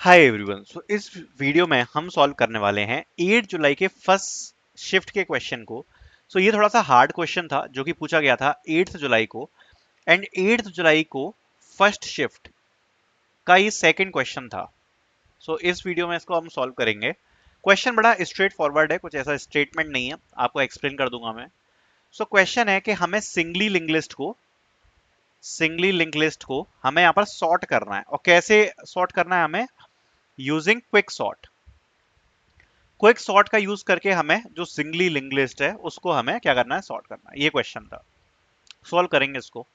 Hi everyone. सो इस video में हम सॉल्व करने वाले हैं 8 जुलाई के फर्स्ट शिफ्ट के क्वेश्चन को। ये थोड़ा सा हार्ड क्वेश्चन था जो कि पूछा गया था 8 जुलाई को, एंड 8 जुलाई को फर्स्ट शिफ्ट का ये सेकंड क्वेश्चन था। इस वीडियो में इसको हम सॉल्व करेंगे। क्वेश्चन बड़ा स्ट्रेट फॉरवर्ड है, कुछ ऐसा स्टेटमेंट नहीं है, आपको एक्सप्लेन कर दूंगा मैं। क्वेश्चन है कि हमें सिंगली लिंक लिस्ट को हमें यहाँ पर सॉर्ट करना है, और कैसे सॉर्ट करना है हमें, using quick sort. Quick sort का यूज करके हमें जो सिंगली लिंक लिस्ट है उसको हमें क्या करना है, सॉर्ट करना है। ये क्वेश्चन था, सॉल्व करेंगे इसको।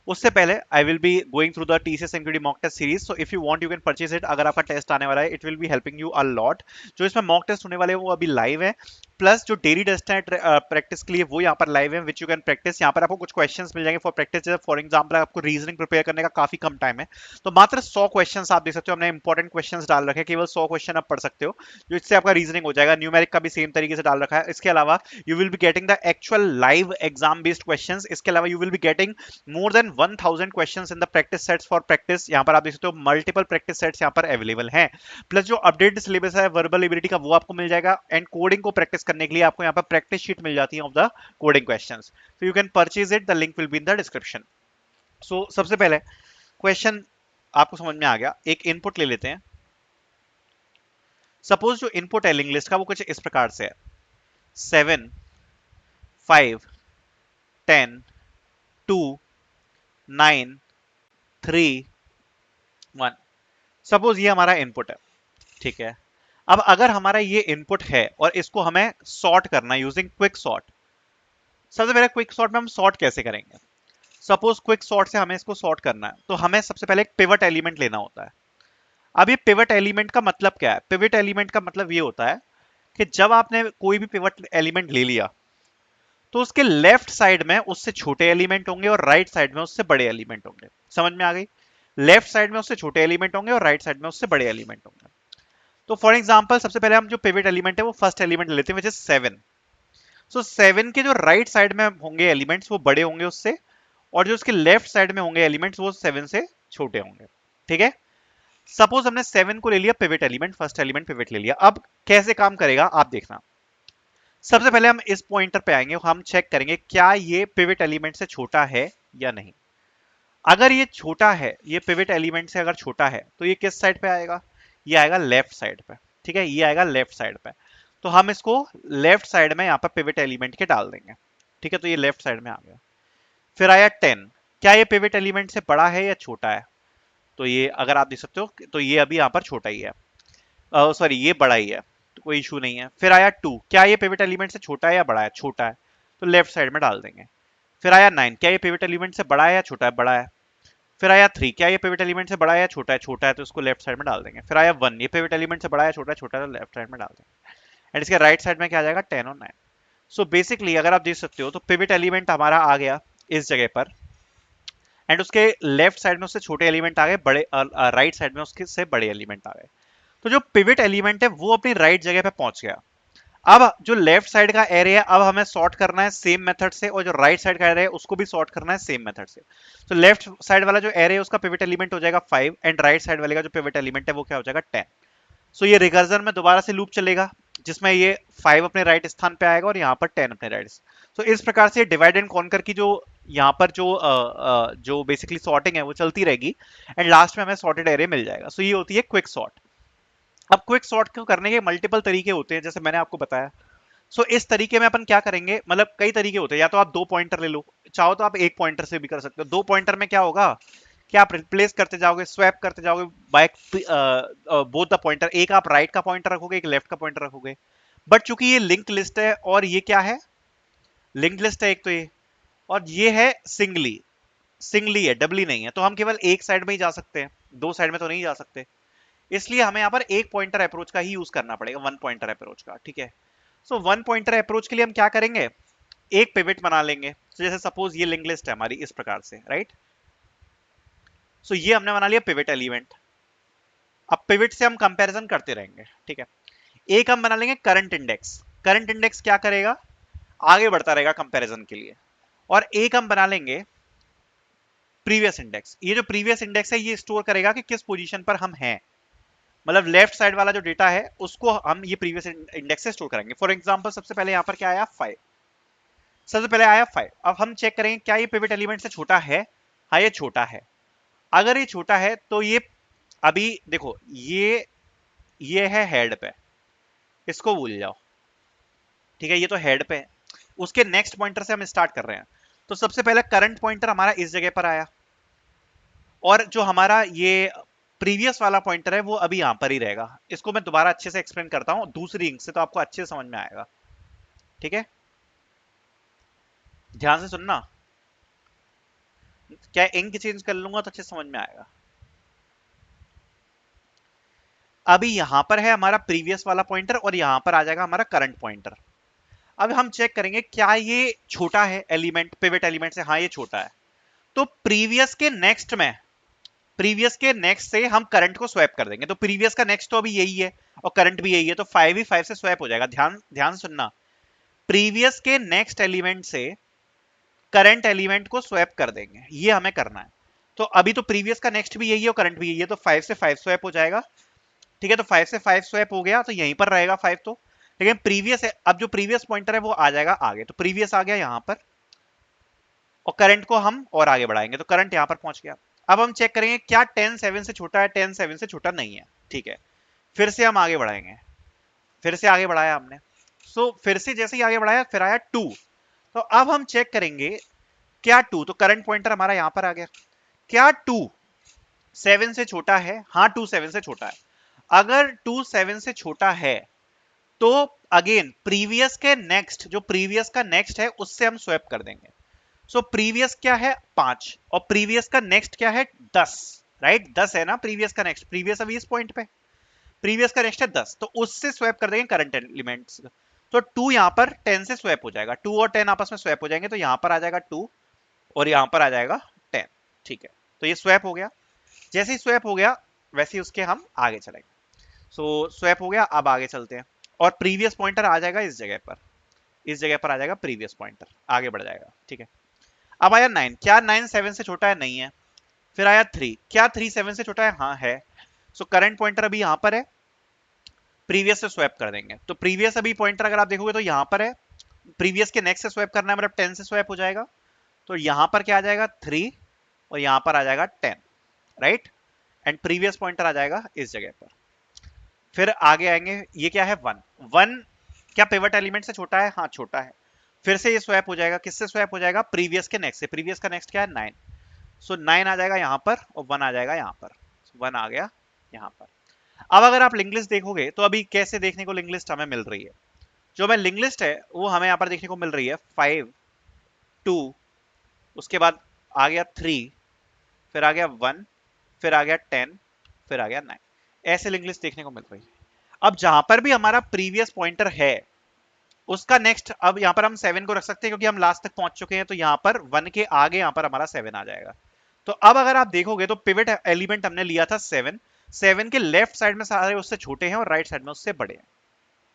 उससे पहले I will be going through the TCS MQT mock test series. So if you want you can purchase it. अगर आपका टेस्ट आने वाला है, it will be helping you a lot. जो इसमें मॉक टेस्ट होने वाले हैं वो अभी लाइव है, प्लस जो डेली टेस्ट है प्रैक्टिस के लिए वो यहाँ पर लाइव है, विच यू कैन प्रैक्टिस। यहाँ पर आपको कुछ क्वेश्चंस मिल जाएंगे फॉर प्रैक्टिस। जैसे फॉर एग्जाम्पल आपको रीजनिंग प्रिपेयर करने का काफी कम टाइम है, तो मात्र 100 क्वेश्चंस आप देख सकते हो। हमने इंपॉर्टेंट क्वेश्चंस डाल रखे हैं, केवल 100 क्वेश्चन आप पढ़ सकते हो, जो इससे आपका रीजनिंग हो जाएगा। न्यूमेरिक का भी सेम तरीके से डाल रखा है। इसके अलावा you will be getting the actual live exam based questions. इसके अलावा you will be getting more than 1000 questions in the practice sets for practice. यहां पर आप देख सकते हो मल्टीपल प्रैक्टिस सेट्स यहां पर अवेलेबल हैं। प्लस जो अपडेटेड सिलेबस है वर्बल एबिलिटी का वो आपको मिल जाएगा, एंड कोडिंग को प्रैक्टिस करने के लिए आपको यहां पर प्रैक्टिस शीट मिल जाती है of the coding questions. So you can purchase it, the link will be in the description. सबसे पहले क्वेश्चन आपको समझ में आ गया। एक इनपुट ले लेते हैं। सपोज जो इनपुट है लिंक लिस्ट का वो कुछ इस प्रकार से है: 7, 5, 10, 2, 9, 3, 1। सपोज ये हमारा इनपुट है, ठीक है। अब अगर हमारा ये इनपुट है और इसको हमें सॉर्ट करना है यूजिंग क्विक सॉर्ट। सबसे पहले क्विक सॉर्ट में हम सॉर्ट कैसे करेंगे? सपोज क्विक सॉर्ट से हमें इसको सॉर्ट करना है, तो हमें सबसे पहले एक पिवट एलिमेंट लेना होता है। अब ये पिवट एलिमेंट का मतलब क्या है? पिवट एलिमेंट का मतलब ये होता है कि जब आपने कोई भी पिवट एलिमेंट ले लिया, तो उसके लेफ्ट साइड में उससे छोटे एलिमेंट होंगे और राइट साइड में उससे बड़े एलिमेंट होंगे। समझ में आ गई? लेफ्ट साइड में उससे छोटे एलिमेंट होंगे और राइट साइड में उससे बड़े एलिमेंट होंगे। तो फॉर एग्जाम्पल सबसे पहले हम जो पिवट एलिमेंट है वो फर्स्ट एलिमेंट लेते हैं, विच इज 7। 7 के जो राइट साइड में होंगे एलिमेंट्स वो बड़े होंगे उससे, और जो उसके लेफ्ट साइड में होंगे एलिमेंट्स वो 7 से छोटे होंगे। ठीक है। सपोज हमने 7 को ले लिया pivot element, first element pivot ले लिया। अब कैसे काम करेगा आप देखना। सबसे पहले हम इस पॉइंटर पे आएंगे, हम चेक करेंगे क्या ये पिवट एलिमेंट से छोटा है या नहीं। अगर ये छोटा है, ये पिवट एलिमेंट से अगर छोटा है, तो ये किस साइड पे आएगा? ये आएगा लेफ्ट साइड पे। ठीक है, ये आएगा लेफ्ट साइड पे। तो हम इसको लेफ्ट साइड में यहाँ पर पिवट एलिमेंट के डाल देंगे। ठीक है, तो ये लेफ्ट साइड में आ गया। फिर आया 10। क्या ये पिवट एलिमेंट से बड़ा है या छोटा है? तो ये अगर आप देख सकते हो तो ये अभी यहाँ पर छोटा ही है, सॉरी ये बड़ा ही है, तो कोई इशू नहीं है। फिर आया 2। क्या ये पिवट एलिमेंट से छोटा है या बड़ा है? छोटा है, तो लेफ्ट साइड में डाल देंगे। फिर आया 9। क्या ये पिवट एलिमेंट से बड़ा है या छोटा है? बड़ा है। फिर आया 3। क्या ये पिवट एलिमेंट से बड़ा है या छोटा है? छोटा है, तो इसको लेफ्ट साइड में डाल देंगे। फिर आया 1। ये पिवट एलिमेंट से बड़ा है, छोटा है? छोटा है, तो लेफ्ट साइड में डाल देंगे। एंड इसके राइट साइड में क्या आ जाएगा? 10 और 9। बेसिकली अगर आप देख सकते हो तो पिवट एलिमेंट हमारा आ गया इस जगह पर, एंड उसके लेफ्ट साइड में उससे छोटे एलिमेंट आ गए, बड़े राइट साइड में उसके से बड़े एलिमेंट आ गए। तो जो पिवट एलिमेंट है वो अपनी राइट जगह पे पहुंच गया। अब जो लेफ्ट साइड का एरे है अब हमें सॉर्ट करना है सेम मेथड से, और जो राइट साइड का एरे है उसको भी सॉर्ट करना है सेम मेथड से। तो लेफ्ट साइड वाला जो एरे है उसका पिवट एलिमेंट हो जाएगा 5, एंड राइट साइड वाले का जो पिवट एलिमेंट है वो क्या हो जाएगा? 10। ये रिकर्जन में दोबारा से लूप चलेगा, जिसमें ये 5 अपने राइट स्थान पे आएगा और यहाँ पर 10 अपने राइट। इस प्रकार से डिवाइड एंड कॉन्कर की जो यहाँ पर जो बेसिकली सॉर्टिंग है वो चलती रहेगी, एंड लास्ट में हमें सॉर्टेड एरे मिल जाएगा। ये होती है क्विक सॉर्ट। अब क्विक सॉर्ट को करने के मल्टीपल तरीके होते हैं, जैसे मैंने आपको बताया। इस तरीके में अपन क्या करेंगे, मतलब कई तरीके होते हैं। या तो आप 2 पॉइंटर ले लो, चाहो तो आप 1 पॉइंटर से भी कर सकते हो। 2 पॉइंटर में क्या होगा कि आप रिप्लेस करते जाओगे, स्वैप करते जाओगे बाय बोथ द पॉइंटर। एक आप राइट का पॉइंटर रखोगे, एक लेफ्ट का पॉइंटर रखोगे। बट चूंकि ये लिंक लिस्ट है, और ये क्या है? लिंक लिस्ट है एक तो ये, और ये है सिंगली। सिंगली है, डबली नहीं है, तो हम केवल एक साइड में ही जा सकते हैं, दो साइड में तो नहीं जा सकते। इसलिए हमें यहाँ पर एक पॉइंटर अप्रोच का ही यूज करना पड़ेगा, वन पॉइंटर अप्रोच का। ठीक है। वन पॉइंटर अप्रोच के लिए हम क्या करेंगे, एक पिवट बना लेंगे। जैसे सपोज ये लिंक लिस्ट है हमारी इस प्रकार से, राइट। ये हमने बना लिया पिवट एलिमेंट। अब पिवट से हम कंपैरिजन करते रहेंगे। ठीक है। एक हम बना लेंगे करंट इंडेक्स। करंट इंडेक्स क्या करेगा? आगे बढ़ता रहेगा कंपैरिजन के लिए। और एक हम बना लेंगे प्रीवियस इंडेक्स। ये जो प्रीवियस इंडेक्स है ये स्टोर करेगा कि किस पोजीशन पर हम हैं। मतलब लेफ्ट साइड वाला जो डेटा है उसको हम ये प्रीवियस इंडेक्स से स्टोर करेंगे। फॉर एग्जांपल सबसे पहले यहाँ पर क्या आया 5, सबसे पहले आया 5। अब हम चेक करेंगे क्या ये पिवट एलिमेंट से छोटा है। हाँ ये छोटा है। अगर ये छोटा है तो ये अभी देखो ये है हेड पे, इसको भूल जाओ, ठीक है, ये तो हेड पे है। उसके नेक्स्ट पॉइंटर से हम स्टार्ट कर रहे हैं। तो सबसे पहले करंट पॉइंटर हमारा इस जगह पर आया, और जो हमारा ये प्रीवियस वाला पॉइंटर है वो अभी यहां पर ही रहेगा। इसको मैं दोबारा अच्छे से एक्सप्लेन करता हूं दूसरी इंक से, तो आपको अच्छे से समझ में आएगा। ठीक है, ध्यान से सुनना, क्या इंक चेंज कर लूंगा तो अच्छे से समझ में आएगा। अभी यहां पर है हमारा प्रीवियस वाला पॉइंटर और यहां पर आ जाएगा हमारा करंट पॉइंटर। अब हम चेक करेंगे क्या ये छोटा है एलिमेंट पिवट एलिमेंट से। हाँ ये छोटा है। तो प्रीवियस के नेक्स्ट से हम करंट को स्वैप कर देंगे। तो प्रीवियस का नेक्स्ट तो अभी यही है और करंट भी यही है, तो 5 ही 5 से स्वैप हो जाएगा। ध्यान ध्यान सुनना, प्रीवियस के नेक्स्ट एलिमेंट से करंट एलिमेंट को स्वैप कर देंगे, ये हमें करना है। तो अभी तो प्रीवियस का नेक्स्ट भी यही है और करंट भी यही है, तो 5 से 5 स्वैप हो जाएगा। ठीक है, तो 5 से 5 स्वैप हो गया तो यहीं पर रहेगा 5 तो। लेकिन प्रीवियस है, अब जो प्रीवियस पॉइंटर है वो आ जाएगा आगे, तो प्रीवियस आ गया यहां पर और करंट को हम और आगे बढ़ाएंगे, तो करंट यहां पर पहुंच गया। अब हम चेक करेंगे क्या 10 7 से छोटा है। 10 7 से छोटा नहीं है। ठीक है, फिर से हम आगे बढ़ाएंगे, फिर से आगे बढ़ाया हमने। फिर से जैसे ही आगे बढ़ाया फिर आया 2। तो अब हम चेक करेंगे क्या 2, तो करंट पॉइंटर हमारा यहां पर आ गया, क्या 2 7 से छोटा है। हाँ 2 7 से छोटा है। अगर 2 7 से छोटा है तो अगेन प्रीवियस के नेक्स्ट, जो प्रीवियस का नेक्स्ट है उससे हम स्वैप कर देंगे। प्रीवियस क्या है 5 और प्रीवियस का नेक्स्ट क्या है 10, राइट 10 है ना प्रीवियस का नेक्स्ट, प्रीवियस अभी इस पॉइंट पे, प्रीवियस का नेक्स्ट है 10, तो उससे स्वैप कर देंगे करंट एलिमेंट्स। तो 2 यहां पर 10 से स्वैप हो जाएगा, 2 और 10 आपस में स्वैप हो जाएंगे, तो यहां पर आ जाएगा 2 और यहां पर आ जाएगा 10। ठीक है, तो ये स्वैप हो गया। जैसे ही स्वैप हो गया वैसे ही उसके हम आगे चलेंगे। स्वैप हो गया, अब आगे चलते हैं और प्रीवियस पॉइंटर आ जाएगा इस जगह पर, इस जगह पर आ जाएगा प्रीवियस पॉइंटर, आगे बढ़ जाएगा। ठीक है, अब आया 9, क्या 9 7 से छोटा है, नहीं है। फिर आया 3, क्या 3 7 से छोटा है, हाँ है। करंट पॉइंटर अभी यहां पर है, प्रीवियस से स्वैप कर देंगे। तो प्रीवियस अभी पॉइंटर अगर आप देखोगे तो यहां पर है, प्रीवियस के नेक्स्ट से स्वैप करना है, मतलब 10 से स्वैप हो जाएगा। तो यहां पर क्या आ जाएगा 3 और यहां पर आ जाएगा 10, राइट, एंड प्रीवियस पॉइंटर आ जाएगा इस जगह पर। फिर आगे आएंगे, ये क्या है 1, 1 क्या पिवट एलिमेंट से छोटा है, हाँ छोटा है। फिर से ये स्वैप हो जाएगा, किससे स्वैप हो जाएगा, प्रीवियस के नेक्स्ट से। प्रीवियस का नेक्स्ट क्या है 9, 9 आ जाएगा यहां पर और 1 आ जाएगा यहां पर, 1 आ गया यहां पर। अब अगर आप लिंक लिस्ट देखोगे तो अभी कैसे देखने को लिंक लिस्ट हमें मिल रही है, जो हमें लिंक लिस्ट है वो हमें यहाँ पर देखने को मिल रही है 5 2, उसके बाद आ गया 3, फिर आ गया 1, फिर आ गया 10, फिर आ गया 9, ऐसे लिंक लिस्ट देखने को मिल रही है। अब जहां पर भी हमारा प्रीवियस पॉइंटर है उसका नेक्स्ट, अब यहाँ पर हम 7 को रख सकते हैं क्योंकि हम लास्ट तक पहुंच चुके हैं, तो यहाँ पर 1 के आगे यहाँ पर हमारा 7 आ जाएगा। तो अब अगर आप देखोगे तो पिवट एलिमेंट हमने लिया था 7, 7 के लेफ्ट साइड में सारे उससे छोटे हैं और राइट साइड में उससे बड़े हैं,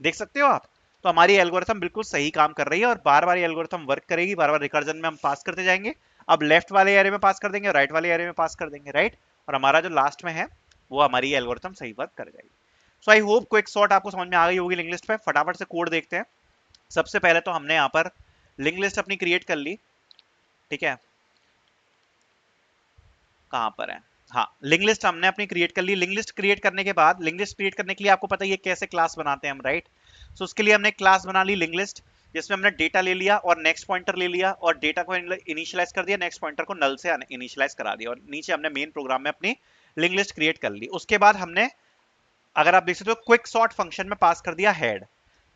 देख सकते हो आप। तो हमारी एल्गोरिथम बिल्कुल सही काम कर रही है और बार बार ये एल्गोरिथम वर्क करेगी, बार बार रिकर्जन में हम पास करते जाएंगे। अब लेफ्ट वाले एरिया में पास कर देंगे और राइट वाले एरिया में पास कर देंगे, राइट, और हमारा जो लास्ट में है वो हमारी एल्गोरिथम सही वर्क कर जाएगी। So I hope quick shot आपको समझ में आ गई होगी लिंक लिस्ट पे। फटाफट से कोड देखते हैं। सबसे पहले तो हमने यहाँ पर लिंक लिस्ट अपनी क्रिएट कर ली, ठीक है, कहां पर है, हाँ लिंक लिस्ट हमने अपनी क्रिएट कर ली। लिंक लिस्ट क्रिएट करने के बाद, लिंक लिस्ट क्रिएट करने के लिए आपको पता ही है कैसे क्लास बनाते हैं हम, राइट। उसके लिए हमने क्लास बना ली लिंक लिस्ट, जिसमें हमने डेटा ले लिया और नेक्स्ट पॉइंटर ले लिया और डेटा को इनिशियलाइज कर दिया, नेक्स्ट पॉइंटर को नल से इनिशियलाइज करा दिया और नीचे हमने मेन प्रोग्राम में अपनी लिंक लिस्ट क्रिएट कर ली। उसके बाद हमने, अगर आप देख सकते हो, क्विक सॉर्ट फंक्शन में पास कर दिया हेड,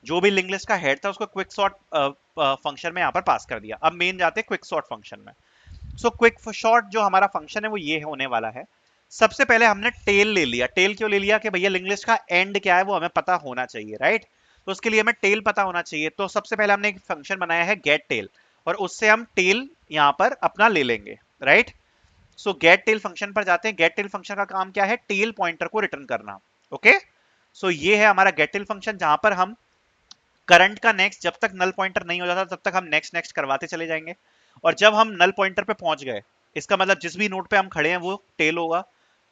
जो भी लिंक लिस्ट का हेड था उसको क्विक सॉर्ट फंक्शन में यहाँ पर पास कर दिया। अब मेन जाते हैं क्विक सॉर्ट फंक्शन में। क्विक शॉर्ट जो हमारा फंक्शन है वो ये होने वाला है। सबसे पहले हमने टेल ले लिया। टेल क्यों ले लिया कि भैया लिंक लिस्ट का एंड क्या है वो हमें पता होना चाहिए, राइट। तो उसके लिए हमें टेल पता होना चाहिए। तो सबसे पहले हमने एक फंक्शन बनाया है गेट टेल और उससे हम टेल यहाँ पर अपना ले लेंगे, राइट। गेट टेल फंक्शन पर जाते हैं। गेट टेल फंक्शन का काम क्या है, टेल पॉइंटर को रिटर्न करना, ओके। ये है हमारा गेट टेल फंक्शन, जहां पर हम करंट का नेक्स्ट जब तक नल पॉइंटर नहीं हो जाता तब तक हम नेक्स्ट नेक्स्ट करवाते चले जाएंगे, और जब हम नल पॉइंटर पे पहुंच गए, इसका मतलब जिस भी नोड पे हम खड़े हैं वो टेल होगा,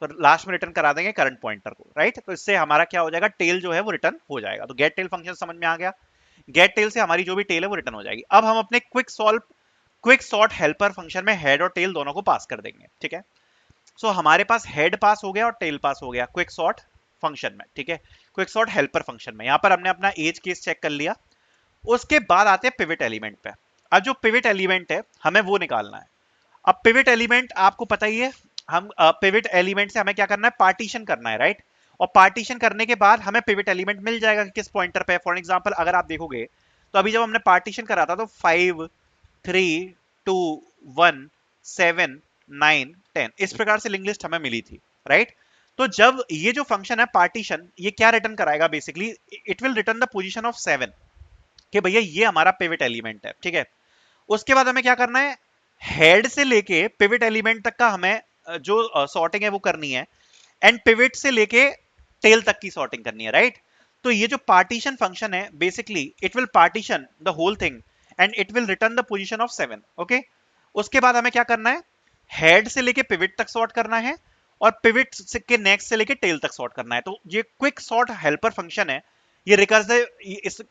तो लास्ट में रिटर्न करा देंगे करंट पॉइंटर को, राइट। तो इससे हमारा क्या हो जाएगा, टेल जो है वो रिटर्न हो जाएगा। तो गेट टेल फंक्शन समझ में आ गया। गेट टेल से हमारी जो भी टेल है वो रिटर्न हो जाएगी। अब हम अपने क्विक सॉर्ट हेल्पर फंक्शन में हेड और टेल दोनों को पास कर देंगे, ठीक है। सो हमारे पास हेड पास हो गया और टेल पास हो गया क्विक सॉर्ट फंक्शन में, ठीक है। क्विक सॉर्ट हेल्पर फंक्शन में यहां पर हमने अपना एज केस चेक कर लिया। उसके बाद आते हैं पिवट एलिमेंट पे। अब जो पिवट एलिमेंट है हमें वो निकालना है। अब पिवट एलिमेंट आपको पता ही है, हम पिवट एलिमेंट से हमें क्या करना है, पार्टीशन करना है, राइट। और पार्टीशन करने के बाद हमें पिवट एलिमेंट मिल जाएगा कि किस पॉइंटर पे। फॉर एग्जांपल अगर आप देखोगे तो अभी जब हमने पार्टीशन करा था तो 5 3 2 1 7 9 10 इस प्रकार से लिंक लिस्ट हमें मिली थी, राइट। तो जब ये जो फंक्शन है पार्टीशन, ये क्या रिटर्न कराएगा basically, it will return the position of 7 कि भैया ये हमारा पिवट एलिमेंट है, ठीक है। उसके बाद हमें क्या करना है, हेड से लेके पिवट एलिमेंट तक का हमें जो सॉर्टिंग है वो करनी है, एंड पिवट से लेके टेल तक की सॉर्टिंग करनी है, राइट। तो ये जो पार्टीशन फंक्शन है basically it will partition the whole thing and it will return the position of 7, okay. उसके बाद हमें क्या करना है, हेड से लेके पिवट तक सॉर्ट करना है और पिवट के नेक्स्ट से लेके टेल तक सॉर्ट करना है। तो ये क्विक सॉर्ट हेल्पर फंक्शन है, ये रिकर्सिव,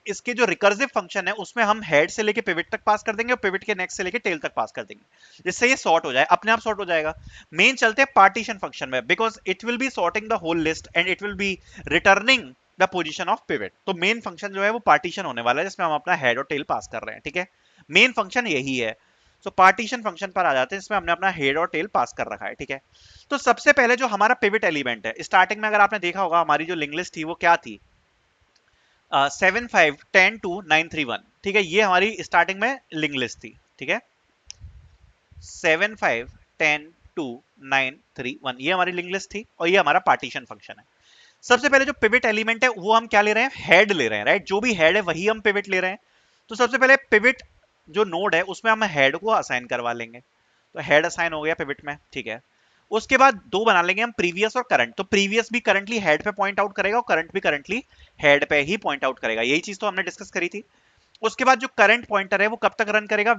इसके जो रिकर्सिव फंक्शन है उसमें हम हेड से लेके पिवट तक पास कर देंगे और पिवट के नेक्स्ट से लेके टेल तक पास कर देंगे, जिससे ये सॉर्ट हो जाए, अपने आप सॉर्ट हो जाएगा। मेन चलते हैं पार्टीशन फंक्शन में, because it will be sorting the whole list and it will be returning the position of pivot. तो मेन फंक्शन जो है वो पार्टीशन होने वाला है, जिसमें हम अपना हेड और टेल पास कर रहे हैं, ठीक है। मेन फंक्शन यही है। सो पार्टीशन फंक्शन पर आ जाते हैं, इसमें हमने अपना हेड और टेल पास कर रखा है, ठीक है। तो सबसे पहले जो हमारा पिवट एलिमेंट है, स्टार्टिंग में अगर आपने देखा होगा हमारी जो लिंक लिस्ट थी वो क्या थी, 7 5 10 2 9 3 1, ठीक है। ये हमारी स्टार्टिंग में लिंक लिस्ट थी, ठीक है। 7 5 10 2 9 3 1 ये हमारी लिंक लिस्ट थी और ये हमारा पार्टीशन फंक्शन है। सबसे पहले जो पिवट एलिमेंट है वो हम क्या ले रहे हैं, हेड ले रहे हैं, राइट। जो भी हेड है वही हम पिवट ले रहे हैं। तो सबसे पहले पिवट जो नोड है उसमें हम हेड को असाइन करवा लेंगे। तो हेड असाइन हो गया पिवट में, ठीक है। उसके बाद दो बना लेंगे हम, प्रीवियस और करंट। तो प्रीवियस भी करंटली हेड पे पॉइंट आउट करेगा और करंट भी करंटली हेड पे ही पॉइंट आउट करेगा, यही चीज तो हमने डिस्कस करी थी। उसके बाद जो करंट पॉइंटर है वो कब तक रन करेगा,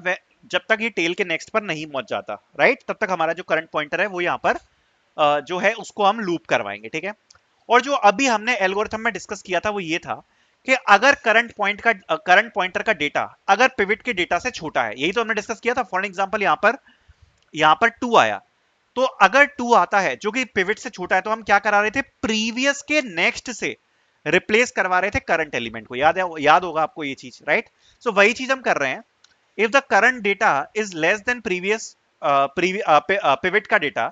जब तक ये टेल के नेक्स्ट पर नहीं पहुंच जाता, राइट। तब तक हमारा जो करंट पॉइंटर है वो यहाँ पर जो है उसको हम लूप करवाएंगे, ठीक है। और जो अभी हमने एल्गोरिथम में डिस्कस किया था वो ये था कि अगर करंट पॉइंटर का डेटा अगर पिवट के डेटा से छोटा है, यही तो हमने डिस्कस किया था। फॉर एग्जांपल यहाँ पर 2 आया, तो अगर 2 आता है जो कि पिवट से छोटा है तो हम क्या करा रहे थे, प्रीवियस के नेक्स्ट से रिप्लेस करवा रहे थे करंट एलिमेंट को। याद होगा आपको ये चीज, राइट। सो वही चीज हम कर रहे हैं। If the current data is less than previous pivot का data,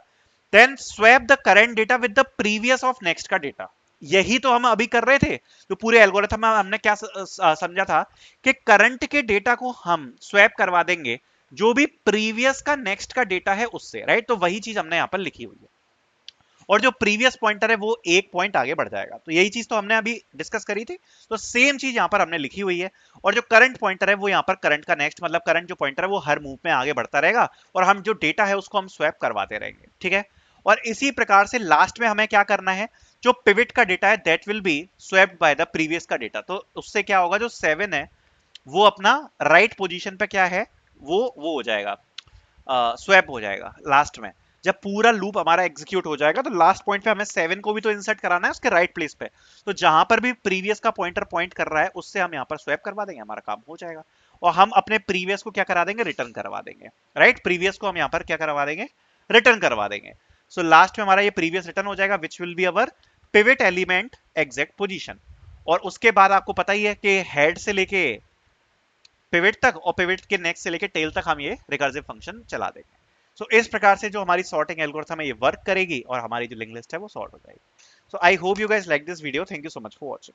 then swap the current data with the previous of next का डेटा। यही तो हम अभी कर रहे थे। तो पूरे एल्गोरिथम में हमने क्या समझा था कि करंट के डेटा को हम स्वैप करवा देंगे जो भी प्रीवियस का नेक्स्ट का डेटा है उससे, राइट। तो वही चीज हमने यहां पर लिखी हुई है और जो प्रीवियस पॉइंटर है वो एक पॉइंट आगे बढ़ जाएगा। तो यही चीज तो हमने अभी डिस्कस करी थी। तो सेम चीज यहां पर हमने लिखी हुई है। और जो करंट पॉइंटर है वो यहाँ पर करंट का नेक्स्ट, मतलब करंट जो पॉइंटर है वो हर मूव में आगे बढ़ता रहेगा और हम जो डेटा है उसको हम स्वैप करवाते रहेंगे, ठीक है। और इसी प्रकार से लास्ट में हमें क्या करना है, जो पिवट का डेटा है that will be swapped by the previous का डेटा। तो उससे क्या होगा, जो 7 है वो अपना राइट पोजीशन पे क्या है, वो हो जाएगा, स्वैप हो जाएगा लास्ट में। जब पूरा लूप हमारा एग्जीक्यूट हो जाएगा तो लास्ट पॉइंट पे हमें 7 को भी तो इंसर्ट कराना है उसके राइट प्लेस पे। तो जहां पर भी प्रीवियस का पॉइंटर पॉइंट कर रहा है उससे हम यहाँ पर स्वैप करवा देंगे, हमारा काम हो जाएगा। और हम अपने प्रीवियस को क्या करा देंगे, रिटर्न करवा देंगे, राइट। प्रीवियस को हम यहाँ पर क्या करवा देंगे, रिटर्न करवा देंगे। सो लास्ट में हमारा ये प्रीवियस रिटर्न हो जाएगा which will be our pivot element exact position. और उसके बाद आपको पता ही है कि हेड से लेके पिवट तक और पिवट के नेक्स्ट से लेके टेल तक हम ये रिकर्सिव फंक्शन चला देंगे। सो इस प्रकार से जो हमारी सॉर्टिंग एल्गोरिथम है ये वर्क करेगी और हमारी जो लिंक लिस्ट है वो सॉर्ट हो जाएगी। So I hope you guys like this video. Thank you so much for watching.